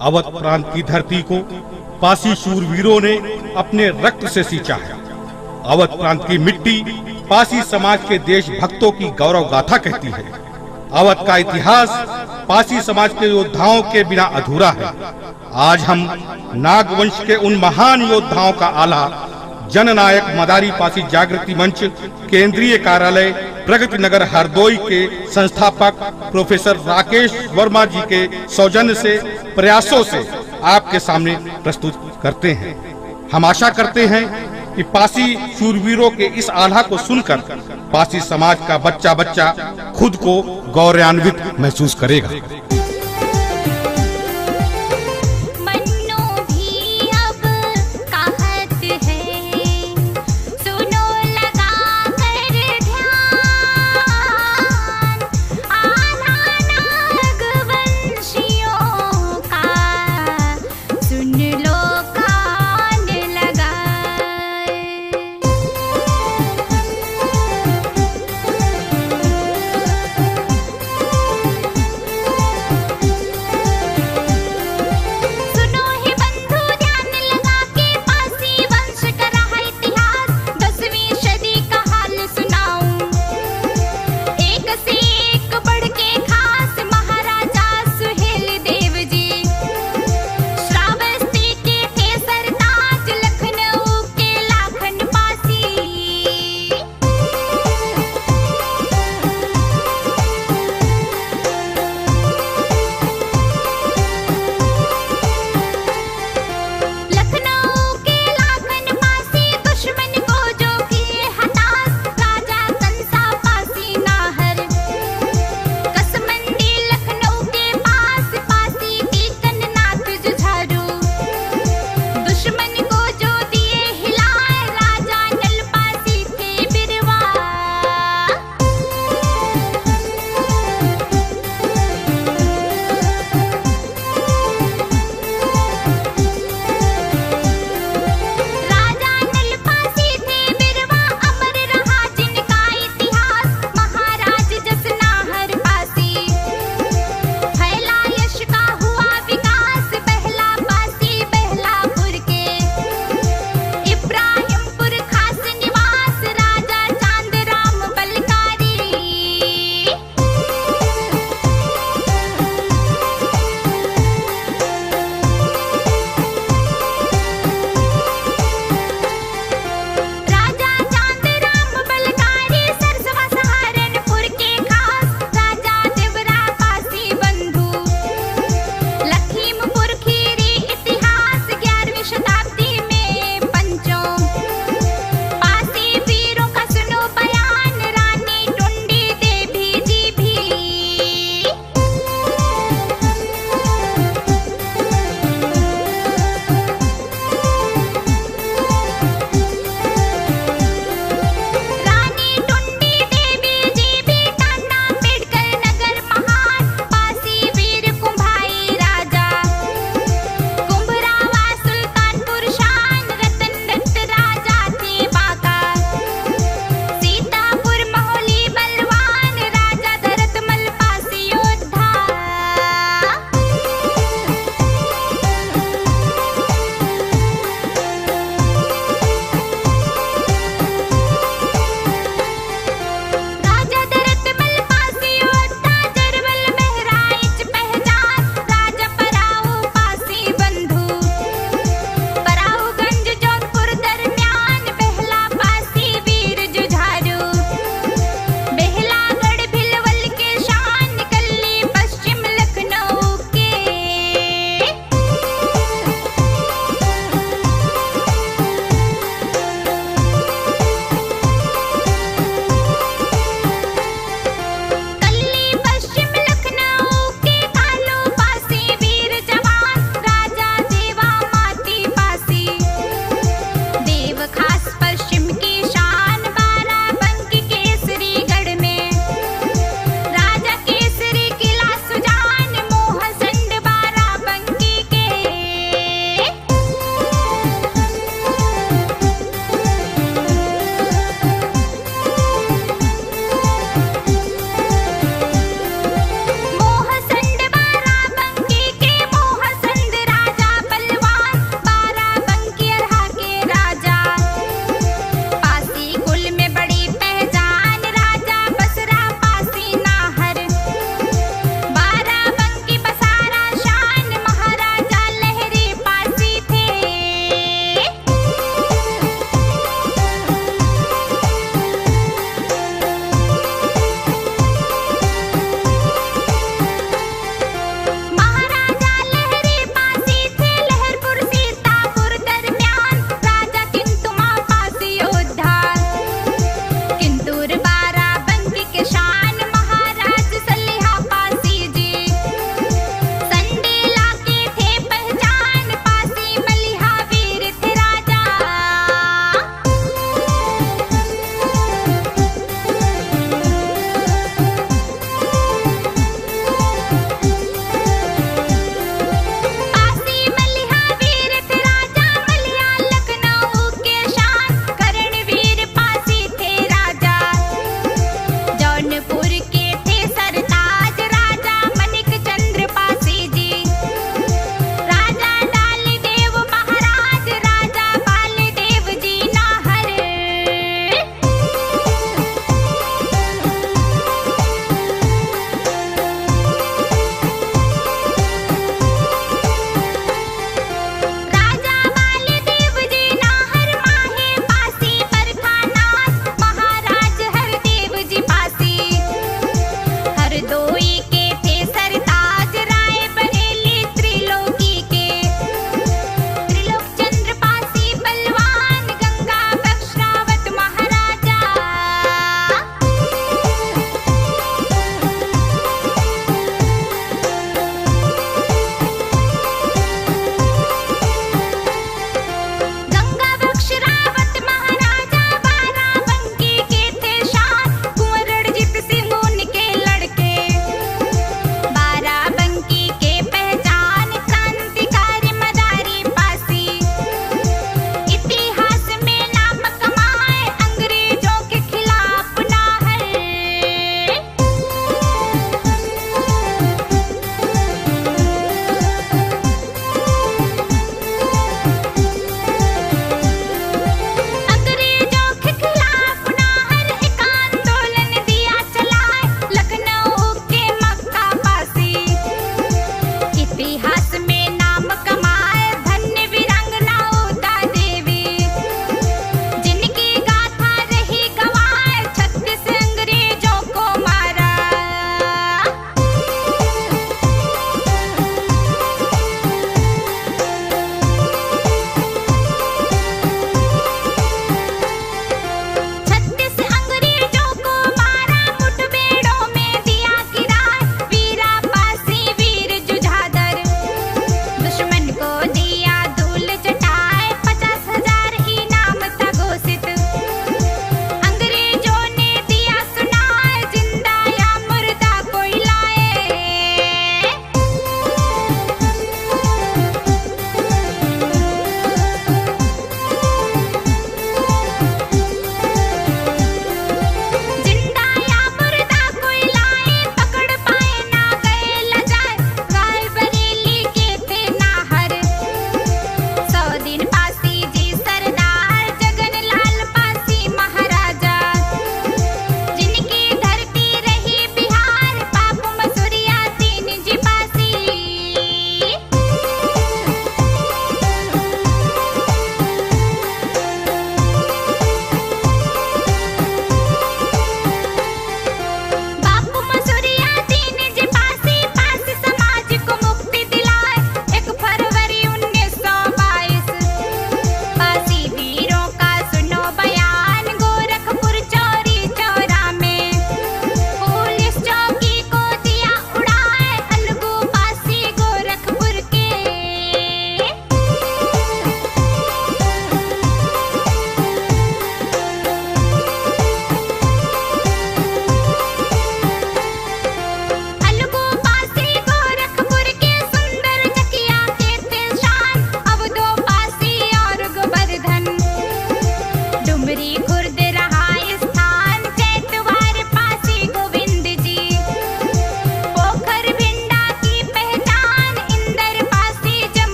अवध प्रांत की धरती को पासी शूरवीरों ने अपने रक्त से सींचा है। अवध प्रांत की मिट्टी पासी समाज के देशभक्तों की गौरव गाथा कहती है। अवध का इतिहास पासी समाज के योद्धाओं के बिना अधूरा है। आज हम नागवंश के उन महान योद्धाओं का आला जननायक मदारी पासी जागृति मंच केंद्रीय कार्यालय प्रगति नगर हरदोई के संस्थापक प्रोफेसर राकेश वर्मा जी के सौजन्य से प्रयासों से आपके सामने प्रस्तुत करते हैं। हम आशा करते हैं कि पासी शूरवीरों के इस आल्हा को सुनकर पासी समाज का बच्चा बच्चा खुद को गौरवान्वित महसूस करेगा।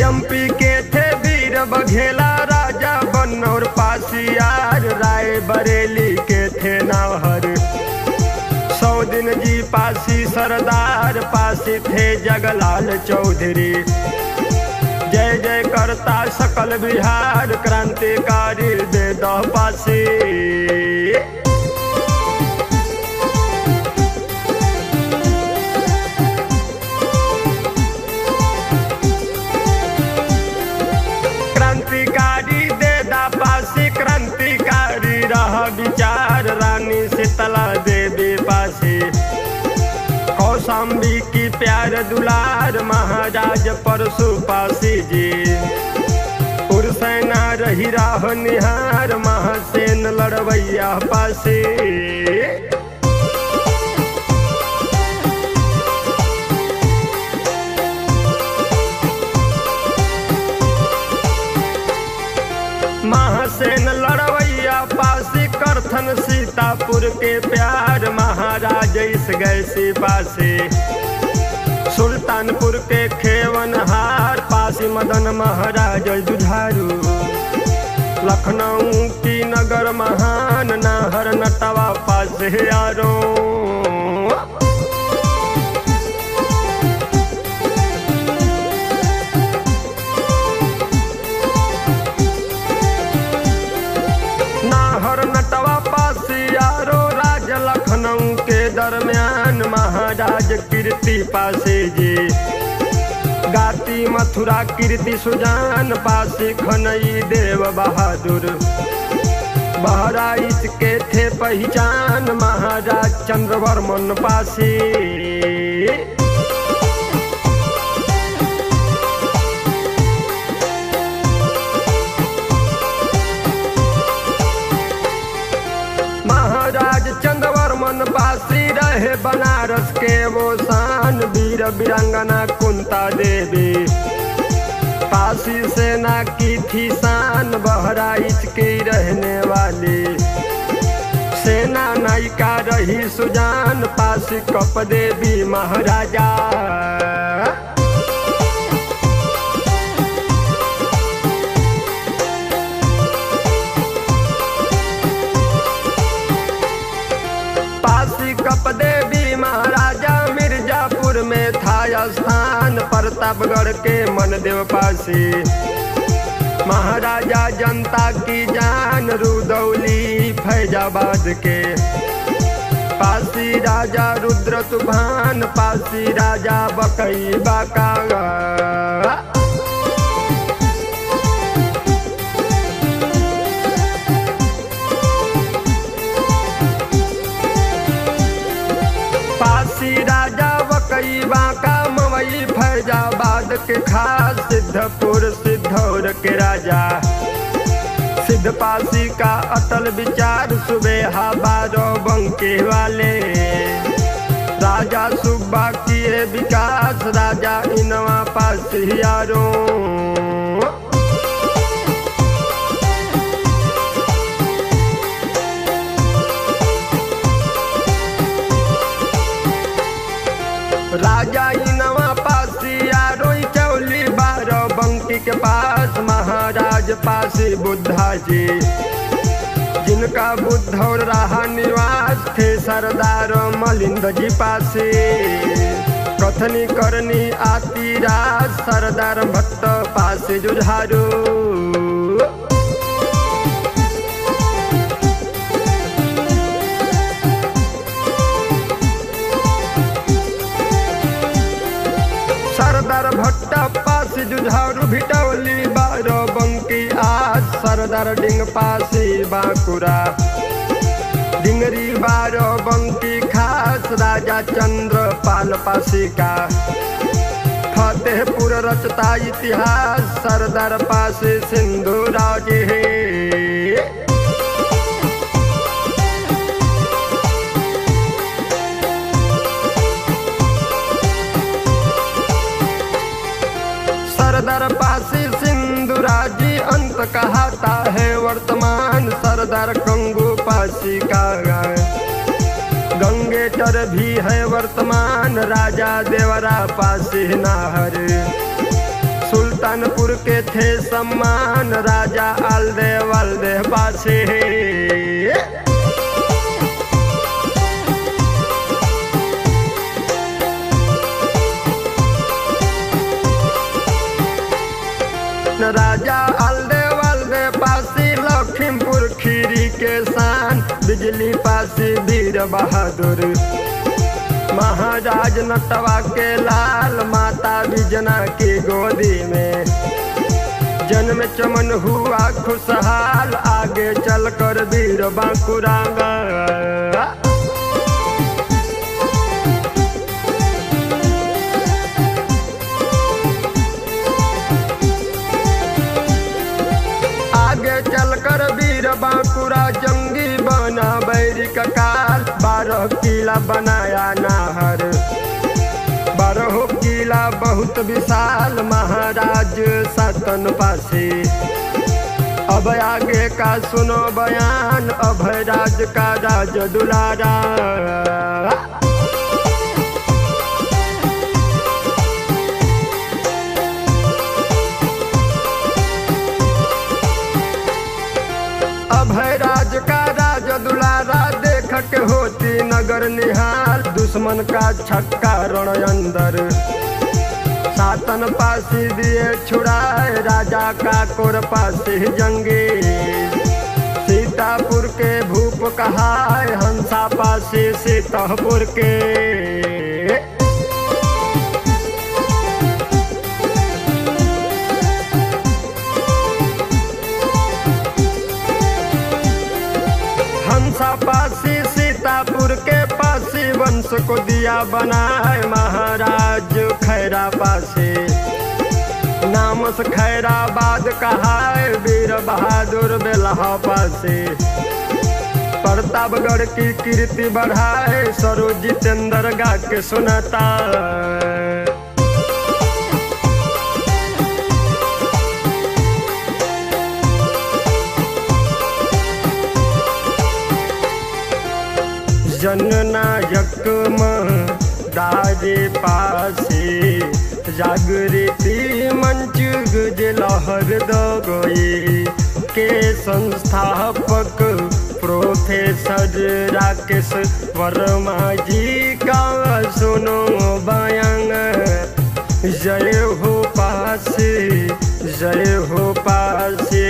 एमपी के थे वीर बघेला, राजा बन्नौर पासियार, राय बरेली के थे नावहर, सौदिन जी पासी सरदार, पासी थे जगलाल चौधरी। जय जय करता सकल बिहार, क्रांतिकारी दे दो पासी। क्रांतिकारी दे दा पासी, क्रांतिकारी रह विचार, रानी शीतला देवी पासी। कौशाम्बी की प्यार दुलार, महाराज परशु पासी जी। पुरसैना रही राह निहार, महासेन लड़वैया पासी। महासेन लड़वैया पासी, करथन सीतापुर के प्यार, महाराज इस गैसी पासी। सुल्तानपुर के खेवनहार, पासी मदन महाराज जुझारू। लखनऊ की नगर महान, नाहर नटवा पासी यारो। नाहर नटवा पासी यारो, राज लखनऊ के दरमियान, महाराज कीर्ति पासी जी। गाती मथुरा कीर्ति सुजान, पासी खनई देव बहादुर। बहराइच के थे पहचान, महाराज चंद्रवर्मन पासी। महाराज चंद्रवर्मन पासी, रहे बनारस के वो शान, वीर वीरांगना कुंता देवी। पासी सेना की थी शान, बहराइच की रहने वाली। सेना नायिका रही सुजान, पासी कप देवी महाराजा। पासी कप देवी महाराजा, मिर्जापुर में था स्थान, प्रतापगढ़ के मनदेव पासी। महाराजा जनता की जान, रुदौली फैजाबाद के। पासी राजा रुद्र तूफान, पासी राजा बकई बाका। पासी राजा बकई बाका, मवई फैजाबाद के खास, सिद्धपुर सिद्धौर के राजा। सिद्ध पासी का अटल विचार, सुबेहा बारो बंके वाले। राजा सुब्बा किए विकास, राजा इनवा पासी यारो। राजा इनवा पासी यारो, चौली बारो बंकी के पास, महाराज पासी बुद्धा जी। जिनका बुद्धौर रहा निवास, थे सरदार मलिंद जी पासी। कथनी करनी आती रात, सरदार भट्ट पासी जुझारू। सरदार भट्टा पासी जुझारू, भिटौली बारो बंकी आज, सरदार डिंग पासी बांकुरा। डिंगरी बारो बंकी खास, राजा चंद्र पाल पासी का। फतेहपुर रचता इतिहास, सरदार पासी सिंधु राजे। सरदार पासी सिंधु राजी, अंत कहता है वर्तमान, सरदार कंगू पासी का। गंगेटर भी है वर्तमान, राजा देवरा पासी नाहर। सुल्तानपुर के थे सम्मान राजा आलदे वालदे पासे। राजा आलदे वालदे पासी लखीमपुर खीरी के शान, बिजली पासी वीर बहादुर महाराज नटवा के लाल, माता बिजना की गोदी में जन्म चमन हुआ खुशहाल, आगे चलकर वीर बांकुरागा। आगे चलकर वीर बांकुरा जंगी बना बैरी का काल, 12 किला बनाया नाहर, 12 किला बहुत विशाल, महाराज सातन पासी। अब आगे का सुनो बयान, अभय राज का राज दुलारा। अभय राज का राज दुलारा, देख के होती नगर निहाल, दुश्मन का छक्का रण अंदर, सातन पासी दिए छुड़ाए, राजा का कोर पासी जंगी। सीतापुर के भूप कहाए, हंसा पासी सीतापुर के। हंसा पासी सीतापुर के पासी, वंश को दिया बनाए, महाराज खैरा पासी। नाम से खैराबाद कहाए, वीर बहादुर बेलहा पासी। प्रतापगढ़ की कीर्ति बढ़ाए, सरोज जितेंद्र गा के सुनाता। जननायक दाजे पासे, जागृति मंच लहर दगोई के संस्थापक प्रोफेसर राकेश वर्मा जी का सुनो बयान। जय हो पासे, जय हो पासे,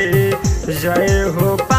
जय हो पासे।